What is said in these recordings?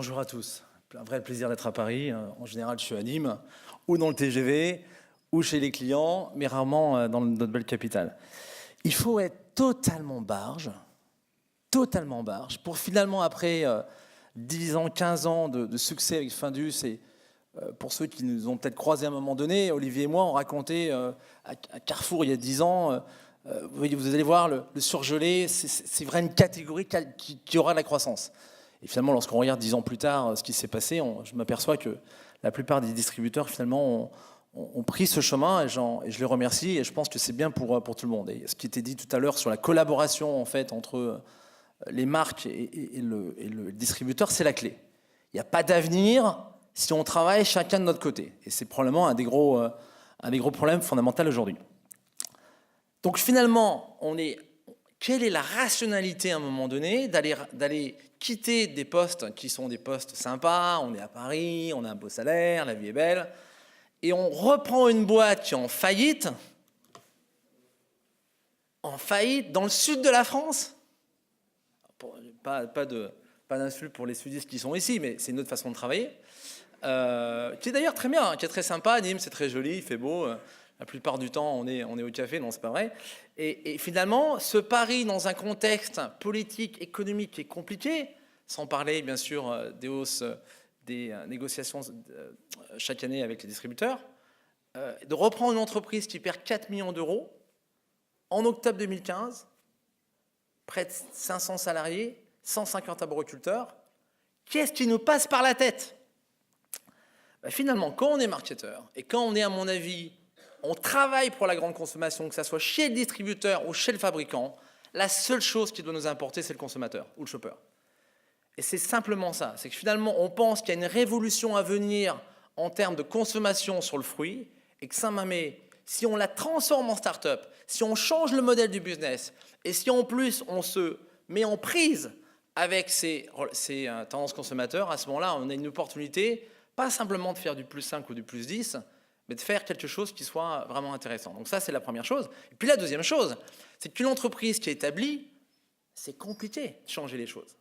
Bonjour à tous. Un vrai plaisir d'être à Paris. En général, je suis à Nîmes, ou dans le TGV, ou chez les clients, mais rarement dans notre belle capitale. Il faut être totalement barge, pour finalement, après 10 ans, 15 ans de succès avec Findus, et pour ceux qui nous ont peut-être croisés à un moment donné, Olivier et moi, on racontait à Carrefour il y a 10 ans, vous allez voir, le surgelé, c'est vraiment une catégorie qui aura de la croissance. Et finalement, lorsqu'on regarde 10 ans plus tard ce qui s'est passé, je m'aperçois que la plupart des distributeurs, finalement, ont pris ce chemin, et je les remercie, et je pense que c'est bien pour tout le monde. Et ce qui était dit tout à l'heure sur la collaboration en fait, entre les marques et le distributeur, c'est la clé. Il n'y a pas d'avenir si on travaille chacun de notre côté. Et c'est probablement un des gros problèmes fondamentaux aujourd'hui. Donc finalement, quelle est la rationalité à un moment donné d'aller quitter des postes qui sont des postes sympas, on est à Paris, on a un beau salaire, la vie est belle, et on reprend une boîte qui est en faillite dans le sud de la France. Pas d'insulte pour les sudistes qui sont ici, mais c'est une autre façon de travailler, qui est d'ailleurs très bien, qui est très sympa. Nîmes, c'est très joli, il fait beau. La plupart du temps, on est au café, non, c'est pas vrai. Et finalement, ce pari dans un contexte politique, économique qui est compliqué, sans parler bien sûr des hausses des négociations chaque année avec les distributeurs, de reprendre une entreprise qui perd 4 millions d'euros en octobre 2015, près de 500 salariés, 150 arboriculteurs, qu'est-ce qui nous passe par la tête? Finalement, quand on est marketeur et quand on est, à mon avis, on travaille pour la grande consommation, que ce soit chez le distributeur ou chez le fabricant, la seule chose qui doit nous importer, c'est le consommateur ou le shopper. Et c'est simplement ça. C'est que finalement, on pense qu'il y a une révolution à venir en termes de consommation sur le fruit et que Saint-Mamet, si on la transforme en start-up, si on change le modèle du business et si en plus on se met en prise avec ces tendances consommateurs, à ce moment-là, on a une opportunité, pas simplement de faire du plus 5 ou du plus 10, mais de faire quelque chose qui soit vraiment intéressant. Donc ça, c'est la première chose. Et puis la deuxième chose, c'est qu'une entreprise qui est établie, c'est compliqué de changer les choses.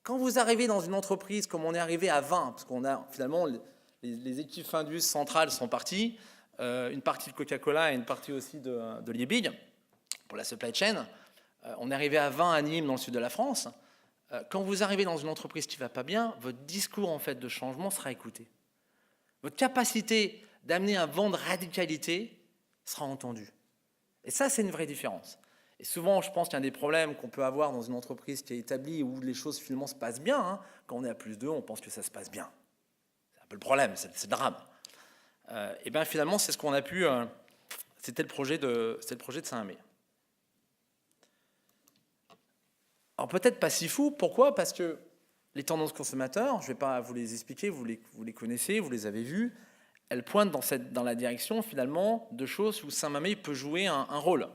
Quand vous arrivez dans une entreprise comme on est arrivé à 20, parce qu'on a finalement les équipes Findus centrales sont parties, une partie de Coca-Cola et une partie aussi de Liebig pour la supply chain. On est arrivé à 20 à Nîmes, dans le sud de la France. Quand vous arrivez dans une entreprise qui ne va pas bien, votre discours en fait de changement sera écouté. Votre capacité d'amener un vent de radicalité sera entendue. Et ça, c'est une vraie différence. Et souvent, je pense qu'il y a des problèmes qu'on peut avoir dans une entreprise qui est établie où les choses finalement se passent bien. Hein. Quand on est à plus 2, on pense que ça se passe bien. C'est un peu le problème, c'est le drame. Et bien finalement, c'est ce qu'on a pu... c'était le projet de Saint-Mamet. Alors peut-être pas si fou. Pourquoi? Parce que les tendances consommateurs, je ne vais pas vous les expliquer, vous les connaissez, vous les avez vues, elles pointent dans la direction finalement de choses où Saint-Mamet peut jouer un rôle.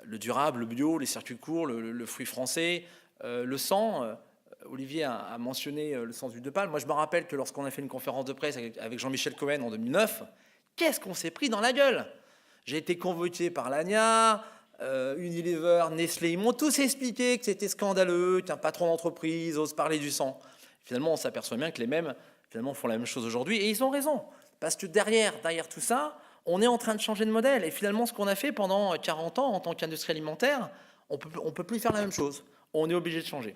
Le durable, le bio, les circuits courts, le fruit français, le sang. Olivier a mentionné le sens d'huile de palme. Moi, je me rappelle que lorsqu'on a fait une conférence de presse avec Jean-Michel Cohen en 2009, qu'est-ce qu'on s'est pris dans la gueule? J'ai été convoqué par l'ANIA, Unilever, Nestlé, ils m'ont tous expliqué que c'était scandaleux, qu'un patron d'entreprise ose parler du sang. Finalement, on s'aperçoit bien que les mêmes finalement, font la même chose aujourd'hui, et ils ont raison. Parce que derrière tout ça, on est en train de changer de modèle. Et finalement, ce qu'on a fait pendant 40 ans en tant qu'industrie alimentaire, on peut plus faire la même chose. On est obligé de changer.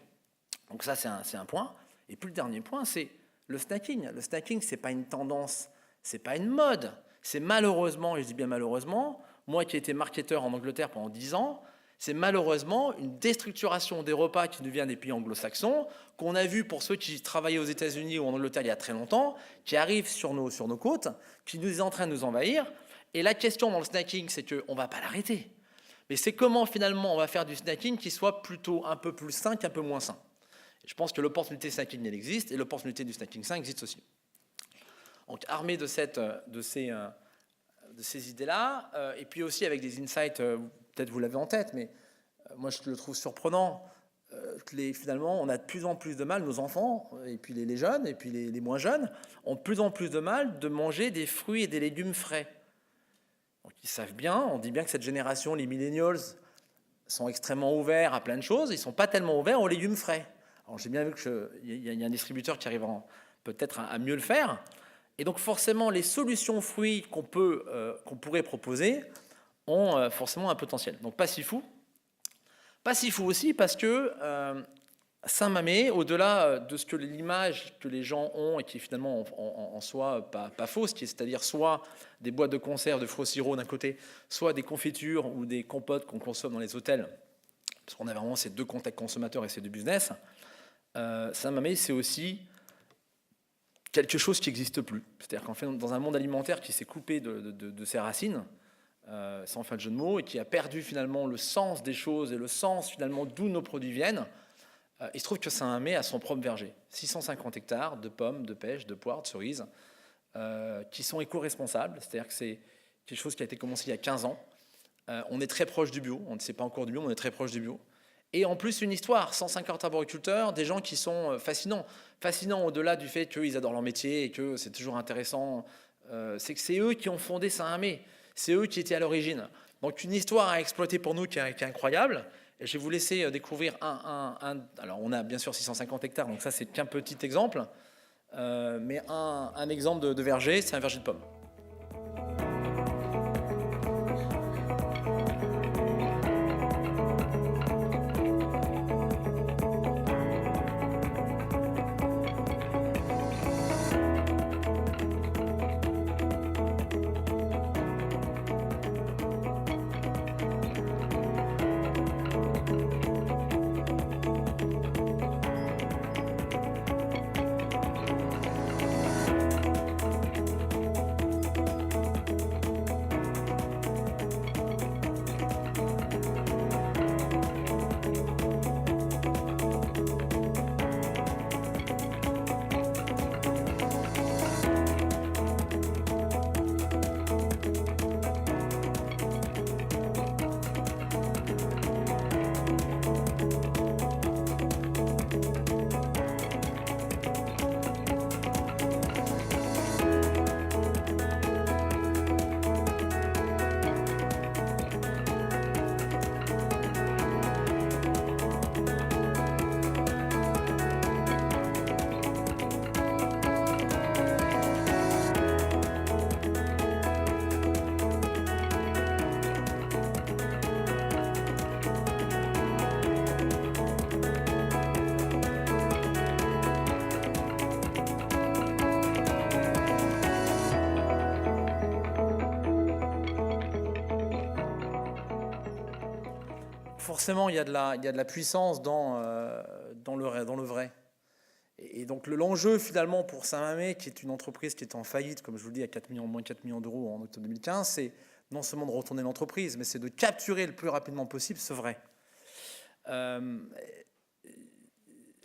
Donc ça, c'est un point. Et puis le dernier point, c'est le snacking. Le snacking, ce n'est pas une tendance, ce n'est pas une mode. C'est malheureusement, et je dis bien malheureusement, moi qui ai été marketeur en Angleterre pendant 10 ans, c'est malheureusement une déstructuration des repas qui nous vient des pays anglo-saxons, qu'on a vu pour ceux qui travaillaient aux États-Unis ou en Angleterre il y a très longtemps, qui arrivent sur nos côtes, qui nous est en train de nous envahir. Et la question dans le snacking, c'est qu'on ne va pas l'arrêter. Mais c'est comment finalement on va faire du snacking qui soit plutôt un peu plus sain qu'un peu moins sain. Et je pense que l'opportunité snacking, elle existe, et l'opportunité du snacking sain existe aussi. Donc armé de ces idées-là, et puis aussi avec des insights, peut-être vous l'avez en tête, mais moi je le trouve surprenant, que finalement on a de plus en plus de mal, nos enfants, et puis les jeunes, et puis les moins jeunes, ont de plus en plus de mal de manger des fruits et des légumes frais. Donc ils savent bien, on dit bien que cette génération, les millennials, sont extrêmement ouverts à plein de choses, ils ne sont pas tellement ouverts aux légumes frais. Alors j'ai bien vu qu'il y a un distributeur qui arrive peut-être à mieux le faire. Et donc forcément, les solutions fruits qu'on pourrait proposer ont forcément un potentiel. Donc pas si fou. Pas si fou aussi parce que Saint-Mamet, au-delà de ce que l'image que les gens ont et qui est finalement en soi pas fausse, c'est-à-dire soit des boîtes de conserve de fruits sirop d'un côté, soit des confitures ou des compotes qu'on consomme dans les hôtels, parce qu'on a vraiment ces deux contacts consommateurs et ces deux business, Saint-Mamet, c'est aussi quelque chose qui n'existe plus. C'est-à-dire qu'en fait, dans un monde alimentaire qui s'est coupé de ses racines, sans faire de jeu de mots, et qui a perdu finalement le sens des choses et le sens finalement d'où nos produits viennent, il se trouve que Saint-Mamet a son propre verger. 650 hectares de pommes, de pêches, de poires, de cerises, qui sont éco-responsables. C'est-à-dire que c'est quelque chose qui a été commencé il y a 15 ans. On est très proche du bio. On ne sait pas encore du bio, mais on est très proche du bio. Et en plus, une histoire, 150 arboriculteurs, des gens qui sont fascinants. Fascinants au-delà du fait qu'ils adorent leur métier et que c'est toujours intéressant. C'est que c'est eux qui ont fondé Saint-Mamet. C'est eux qui étaient à l'origine. Donc une histoire à exploiter pour nous qui est incroyable. Et je vais vous laisser découvrir alors on a bien sûr 650 hectares, donc ça c'est qu'un petit exemple. Mais un exemple de verger, c'est un verger de pommes. Forcément, il y a de la puissance dans le vrai. Et donc l'enjeu finalement pour Saint-Mamet, qui est une entreprise qui est en faillite, comme je vous le dis, à 4 millions, moins 4 millions d'euros en octobre 2015, c'est non seulement de retourner l'entreprise, mais c'est de capturer le plus rapidement possible ce vrai.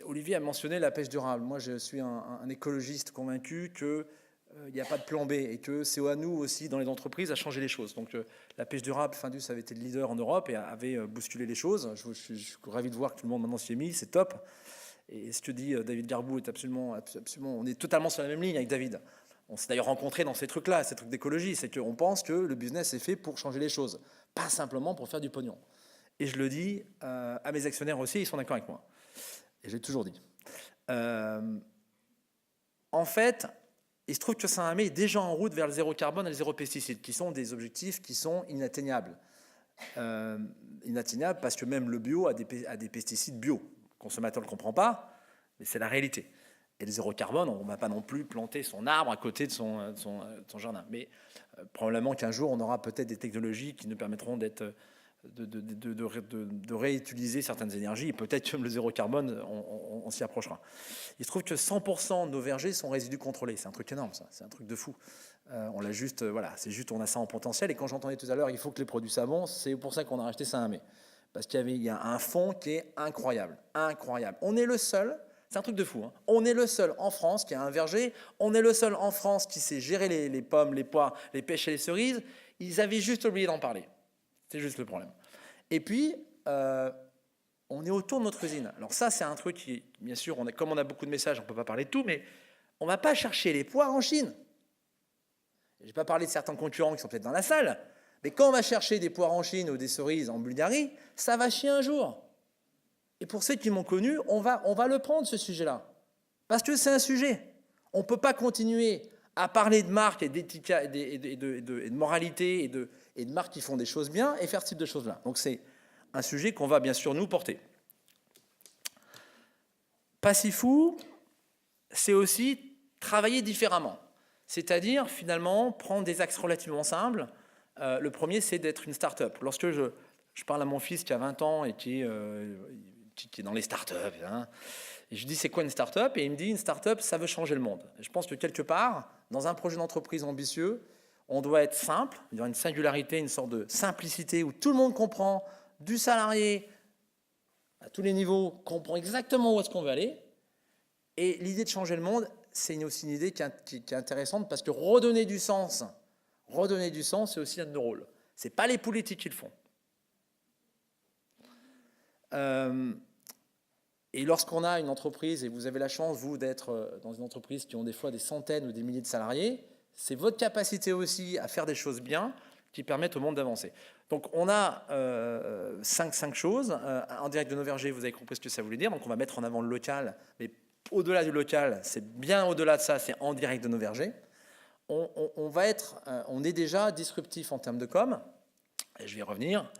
Olivier a mentionné la pêche durable. Moi, je suis un écologiste convaincu qu'il n'y a pas de plan B et que c'est à nous aussi, dans les entreprises, à changer les choses. Donc, la pêche durable, Findus avait été le leader en Europe et avait bousculé les choses. Je suis ravi de voir que tout le monde maintenant s'y est mis, c'est top. Et ce que dit David Garbou est absolument... On est totalement sur la même ligne avec David. On s'est d'ailleurs rencontrés dans ces trucs-là, ces trucs d'écologie. C'est qu'on pense que le business est fait pour changer les choses, pas simplement pour faire du pognon. Et je le dis à mes actionnaires aussi, ils sont d'accord avec moi. Et je l'ai toujours dit. En fait, il se trouve que Saint-Mamet est déjà en route vers le zéro carbone et le zéro pesticide, qui sont des objectifs qui sont inatteignables. Inatteignables parce que même le bio a des pesticides bio. Le consommateur ne le comprend pas, mais c'est la réalité. Et le zéro carbone, on ne va pas non plus planter son arbre à côté de son jardin. Mais probablement qu'un jour, on aura peut-être des technologies qui nous permettront de réutiliser certaines énergies. Et peut-être que le zéro carbone, on s'y approchera. Il se trouve que 100% de nos vergers sont résidus contrôlés. C'est un truc énorme, ça. C'est un truc de fou. On l'a juste, voilà, c'est juste, on a ça en potentiel. Et quand j'entendais tout à l'heure, il faut que les produits s'avancent, c'est pour ça qu'on a racheté Saint-Mamet. Parce qu'il y a un fond qui est incroyable. Incroyable. On est le seul, c'est un truc de fou, hein. On est le seul en France qui a un verger. On est le seul en France qui sait gérer les pommes, les poires, les pêches et les cerises. Ils avaient juste oublié d'en parler. C'est juste le problème. Et puis, on est autour de notre usine. Alors ça, c'est un truc qui, bien sûr, comme on a beaucoup de messages, on ne peut pas parler de tout, mais on ne va pas chercher les poires en Chine. Je n'ai pas parlé de certains concurrents qui sont peut-être dans la salle, mais quand on va chercher des poires en Chine ou des cerises en Bulgarie, ça va chier un jour. Et pour ceux qui m'ont connu, on va le prendre, ce sujet-là. Parce que c'est un sujet. On ne peut pas continuer à parler de marques et d'éthique et de moralité et de marques qui font des choses bien et faire ce type de choses-là. Donc c'est un sujet qu'on va bien sûr nous porter. Pas si fou, c'est aussi travailler différemment. C'est-à-dire, finalement, prendre des axes relativement simples. Le premier, c'est d'être une start-up. Lorsque je parle à mon fils qui a 20 ans et qui est dans les start-up, hein, et je dis, c'est quoi une start-up? Et il me dit, une start-up, ça veut changer le monde. Et je pense que quelque part, dans un projet d'entreprise ambitieux, on doit être simple, il y a une singularité, une sorte de simplicité où tout le monde comprend, du salarié à tous les niveaux, comprend exactement où est-ce qu'on veut aller. Et l'idée de changer le monde, c'est aussi une idée qui est intéressante parce que redonner du sens, c'est aussi un de nos rôles. Ce n'est pas les politiques qui le font. Et lorsqu'on a une entreprise, et vous avez la chance, vous, d'être dans une entreprise qui ont des fois des centaines ou des milliers de salariés, c'est votre capacité aussi à faire des choses bien qui permettent au monde d'avancer. Donc on a cinq choses. En direct de nos vergers, vous avez compris ce que ça voulait dire. Donc on va mettre en avant le local, mais au-delà du local, c'est bien au-delà de ça, c'est en direct de nos vergers. On est déjà disruptif en termes de com, et je vais y revenir.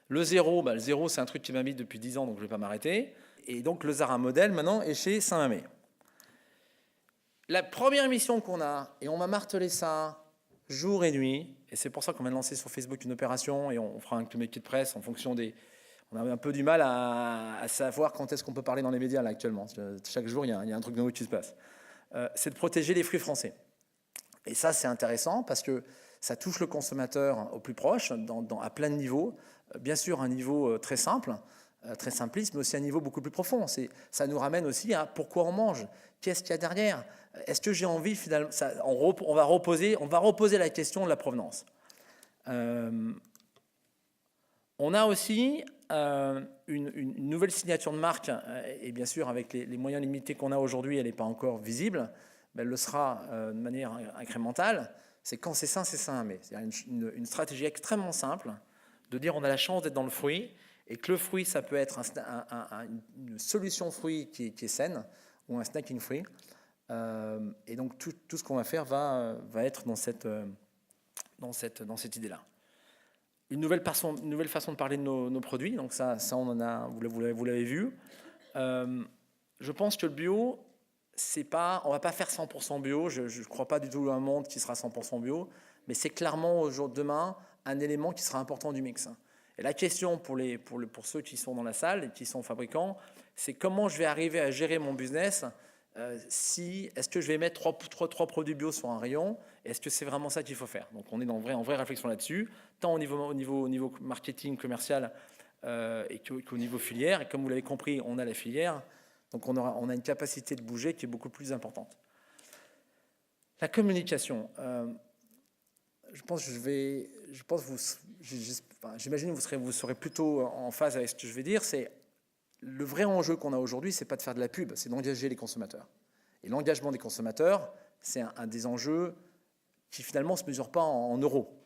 Le zéro, le zéro, c'est un truc qui m'habite depuis 10 ans, donc je ne vais pas m'arrêter. Et donc le Zara modèle, maintenant, est chez Saint-Mamé. La première mission qu'on a, et on m'a martelé ça jour et nuit, et c'est pour ça qu'on vient de lancer sur Facebook une opération, et on fera un communiqué de presse en fonction des... On a un peu du mal à savoir quand est-ce qu'on peut parler dans les médias là actuellement. Chaque jour, il y a un truc nouveau qui se passe. C'est de protéger les fruits français. Et ça, c'est intéressant parce que ça touche le consommateur au plus proche, à plein de niveaux. Bien sûr, un niveau très simple, très simpliste, mais aussi un niveau beaucoup plus profond. Ça nous ramène aussi à pourquoi on mange, qu'est-ce qu'il y a derrière. Est-ce que j'ai envie finalement on va reposer la question de la provenance. On a aussi une nouvelle signature de marque, et bien sûr avec les moyens limités qu'on a aujourd'hui, elle n'est pas encore visible, mais elle le sera de manière incrémentale. C'est quand c'est Saint-Mamé. C'est-à-dire une stratégie extrêmement simple de dire on a la chance d'être dans le fruit et que le fruit, ça peut être une solution fruit qui est saine ou un snacking fruit. Et donc tout ce qu'on va faire va être dans cette idée-là. Une nouvelle façon de parler de nos produits, donc ça on en a, vous l'avez vu. Je pense que le bio, on va pas faire 100% bio, je ne crois pas du tout à un monde qui sera 100% bio, mais c'est clairement demain un élément qui sera important du mix. Et la question pour ceux qui sont dans la salle et qui sont fabricants, c'est comment je vais arriver à gérer mon business. Est-ce que je vais mettre trois produits bio sur un rayon? Est-ce que c'est vraiment ça qu'il faut faire? Donc on est en vraie réflexion là-dessus, tant au niveau marketing commercial qu'au niveau filière. Et comme vous l'avez compris, on a la filière, donc on a une capacité de bouger qui est beaucoup plus importante. La communication. J'imagine que vous serez plutôt en phase avec ce que je vais dire. C'est le vrai enjeu qu'on a aujourd'hui, c'est pas de faire de la pub, c'est d'engager les consommateurs. Et l'engagement des consommateurs, c'est un des enjeux qui finalement se mesure pas en euros.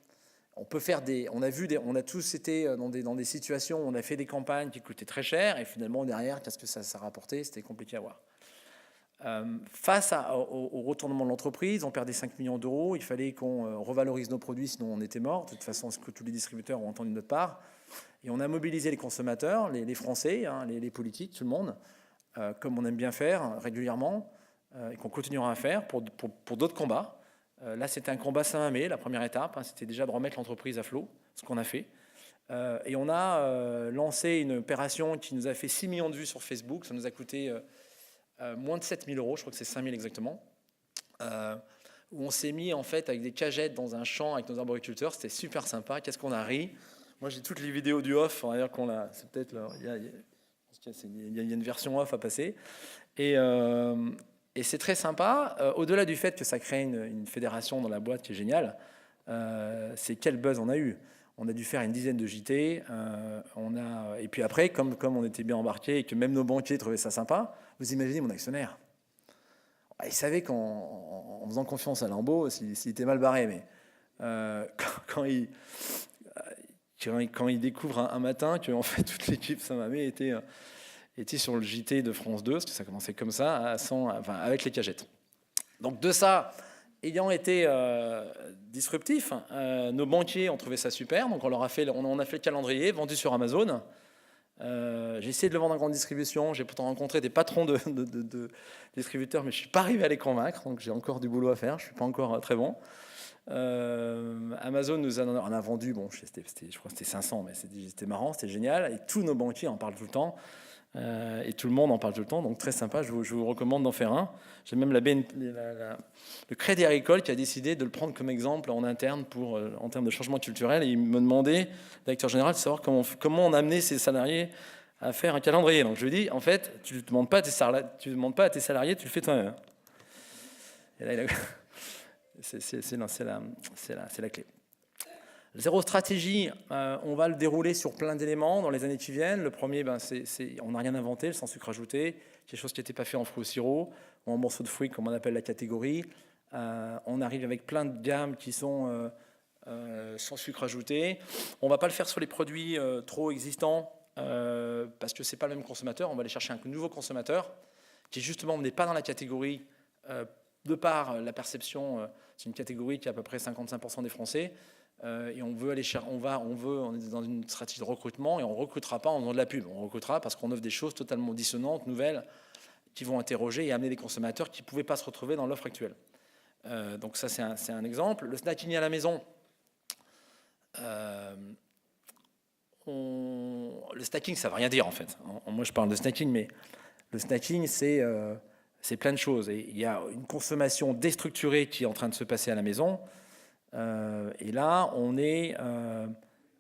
On peut faire on a tous été dans des situations où on a fait des campagnes qui coûtaient très cher et finalement derrière, qu'est-ce que ça rapportait? C'était compliqué à voir. Face au retournement de l'entreprise, on perdait 5 millions d'euros, il fallait qu'on revalorise nos produits, sinon on était mort. De toute façon, ce que tous les distributeurs ont entendu de notre part. Et on a mobilisé les consommateurs, les Français, les politiques, tout le monde, comme on aime bien faire régulièrement, et qu'on continuera à faire pour d'autres combats. Là, c'était un combat Saint-Mamé, la première étape, c'était déjà de remettre l'entreprise à flot, ce qu'on a fait. Et on a lancé une opération qui nous a fait 6 millions de vues sur Facebook, ça nous a coûté moins de 7 000 euros, je crois que c'est 5 000 exactement, où on s'est mis en fait avec des cagettes dans un champ avec nos arboriculteurs, c'était super sympa, qu'est-ce qu'on a ri. Moi j'ai toutes les vidéos du off, on va dire qu'on l'a, c'est peut-être, il y a une version off à passer, et c'est très sympa, au-delà du fait que ça crée une fédération dans la boîte qui est géniale, c'est quel buzz on a eu. On a dû faire une dizaine de JT, et puis après, comme on était bien embarqués et que même nos banquiers trouvaient ça sympa, vous imaginez mon actionnaire. Il savait qu'en faisant confiance à Lambeau, s'il était mal barré, mais quand il découvre un matin que en fait toute l'équipe Saint-Mamé était était sur le JT de France 2, parce que ça commençait comme ça, à 100, enfin, avec les cagettes. Donc de ça, ayant été disruptif, nos banquiers ont trouvé ça super, donc on a fait le calendrier, vendu sur Amazon. J'ai essayé de le vendre en grande distribution, j'ai pourtant rencontré des patrons de distributeurs, mais je ne suis pas arrivé à les convaincre, donc j'ai encore du boulot à faire, je ne suis pas encore très bon. Amazon nous en a vendu, bon, je crois que c'était 500, mais c'était marrant, c'était génial, et tous nos banquiers en parlent tout le temps, et tout le monde en parle tout le temps, donc très sympa, je vous recommande d'en faire un. J'ai même le Crédit Agricole qui a décidé de le prendre comme exemple en interne en termes de changement culturel, et il me demandait, le directeur général, de savoir comment on amenait ses salariés à faire un calendrier. Donc je lui dis, en fait, tu ne demandes pas à tes salariés, tu le fais toi-même. Et là, c'est la clé. Zéro stratégie, on va le dérouler sur plein d'éléments dans les années qui viennent. Le premier, on n'a rien inventé, le sans sucre ajouté, quelque chose qui n'était pas fait en fruits au sirop, ou en morceaux de fruits, comme on appelle la catégorie. On arrive avec plein de gammes qui sont sans sucre ajouté. On ne va pas le faire sur les produits trop existants, parce que ce n'est pas le même consommateur. On va aller chercher un nouveau consommateur qui justement n'est pas dans la catégorie, de par la perception. C'est une catégorie qui a à peu près 55% des Français. Et on est dans une stratégie de recrutement, et on ne recrutera pas en faisant de la pub. On recrutera parce qu'on offre des choses totalement dissonantes, nouvelles, qui vont interroger et amener des consommateurs qui ne pouvaient pas se retrouver dans l'offre actuelle. Donc ça, c'est un exemple. Le snacking à la maison. Le snacking, ça ne veut rien dire en fait. Moi, je parle de snacking, mais le snacking, c'est plein de choses. Et il y a une consommation déstructurée qui est en train de se passer à la maison. Et là, on est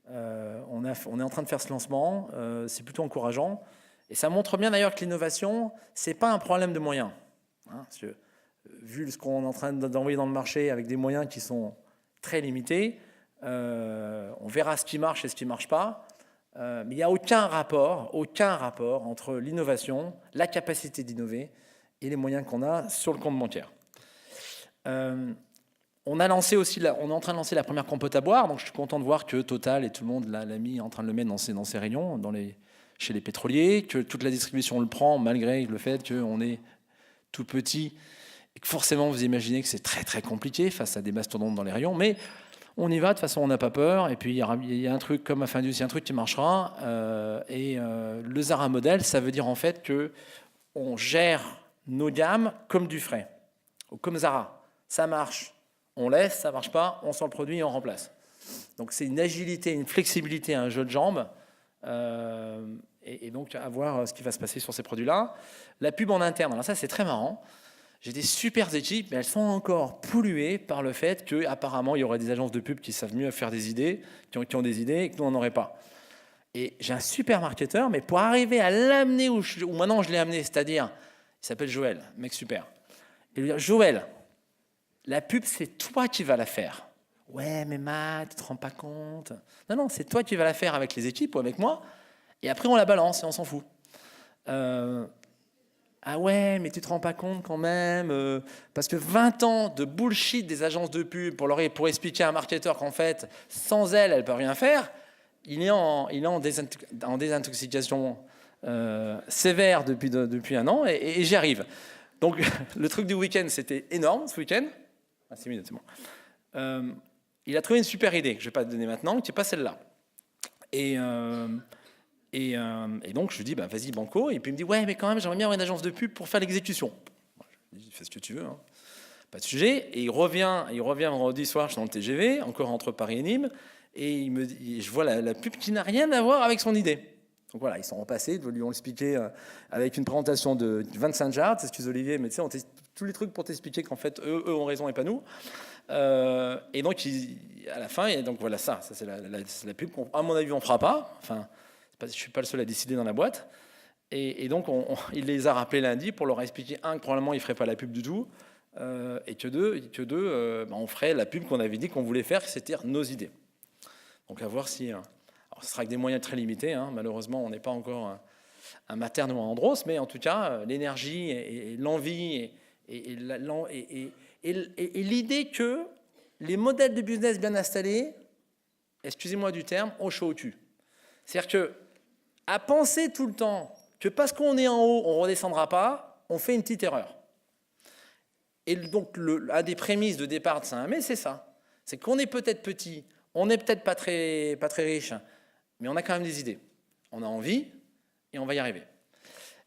en train de faire ce lancement. C'est plutôt encourageant. Et ça montre bien d'ailleurs que l'innovation, ce n'est pas un problème de moyens. Parce que, vu ce qu'on est en train d'envoyer dans le marché avec des moyens qui sont très limités, on verra ce qui marche et ce qui ne marche pas. Mais il n'y a aucun rapport entre l'innovation, la capacité d'innover et les moyens qu'on a sur le compte bancaire. On est en train de lancer la première compote à boire, donc je suis content de voir que Total et tout le monde l'a mis, en train de le mettre dans ses rayons, chez les pétroliers, que toute la distribution le prend, malgré le fait qu'on est tout petit, et que forcément vous imaginez que c'est très très compliqué face à des mastodontes dans les rayons, mais on y va, de toute façon on n'a pas peur, et puis il y a un truc comme à Findus, il y a un truc qui marchera, le Zara modèle, ça veut dire en fait qu'on gère nos gammes comme du frais, ou comme Zara, ça marche. On laisse, ça ne marche pas, on sort le produit et on remplace. Donc c'est une agilité, une flexibilité, un jeu de jambes. Et donc à voir ce qui va se passer sur ces produits-là. La pub en interne, alors ça c'est très marrant. J'ai des super équipes, mais elles sont encore polluées par le fait qu'apparemment il y aurait des agences de pub qui savent mieux faire des idées, qui ont des idées et que nous on n'en aurait pas. Et j'ai un super marketeur, mais pour arriver à l'amener où maintenant je l'ai amené, c'est-à-dire, il s'appelle Joël, mec super. Et lui dire, Joël, la pub, c'est toi qui vas la faire. Ouais, mais Matt, tu te rends pas compte. Non, c'est toi qui vas la faire avec les équipes ou avec moi. Et après, on la balance et on s'en fout. Ah ouais, mais tu te rends pas compte quand même. Parce que 20 ans de bullshit des agences de pub pour expliquer à un marketeur qu'en fait, sans elle, elle peut rien faire, il est en désintoxication sévère depuis un an et j'y arrive. Donc, le truc du week-end, c'était énorme ce week-end. Ah, 6 minutes, c'est bon. Il a trouvé une super idée que je ne vais pas te donner maintenant, qui n'est pas celle-là. Et donc, je lui dis, vas-y, banco. Et puis, il me dit, ouais, mais quand même, j'aimerais bien avoir une agence de pub pour faire l'exécution. Je lui dis, fais ce que tu veux, hein. Pas de sujet. Et il revient vendredi soir, je suis dans le TGV, encore entre Paris et Nîmes, et je vois la pub qui n'a rien à voir avec son idée. Donc voilà, ils sont repassés, ils lui ont expliqué avec une présentation de 25 jarres, excuse Olivier, mais tu sais, on teste tous les trucs pour t'expliquer qu'en fait, eux ont raison et pas nous. Et donc, à la fin, et donc voilà, ça c'est la pub qu'à mon avis, on ne fera pas. Enfin, je ne suis pas le seul à décider dans la boîte. Et donc, il les a rappelés lundi pour leur expliquer, que probablement, ils ne feraient pas la pub du tout, et que deux, on ferait la pub qu'on avait dit qu'on voulait faire, c'est-à-dire nos idées. Donc, à voir si... Alors, ce sera avec des moyens très limités, hein. Malheureusement, on n'est pas encore un Materne ou un Andros, mais en tout cas, l'énergie et l'envie et l'idée que les modèles de business bien installés, excusez-moi du terme, ont chaud au cul. C'est-à-dire qu'à penser tout le temps que parce qu'on est en haut, on ne redescendra pas, on fait une petite erreur. Et donc, un des prémices de départ de Saint-Amé, c'est ça. C'est qu'on est peut-être petit, on n'est peut-être pas très riche, mais on a quand même des idées. On a envie et on va y arriver.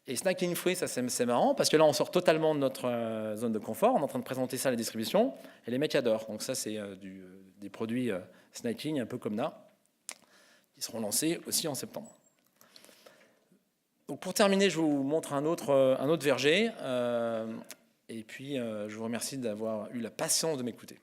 Et Snacking Free, ça c'est marrant, parce que là, on sort totalement de notre zone de confort. On est en train de présenter ça à la distribution, et les mecs adorent. Donc ça, c'est des produits snacking, un peu comme là, qui seront lancés aussi en septembre. Donc pour terminer, je vous montre un autre verger. Et puis, je vous remercie d'avoir eu la patience de m'écouter.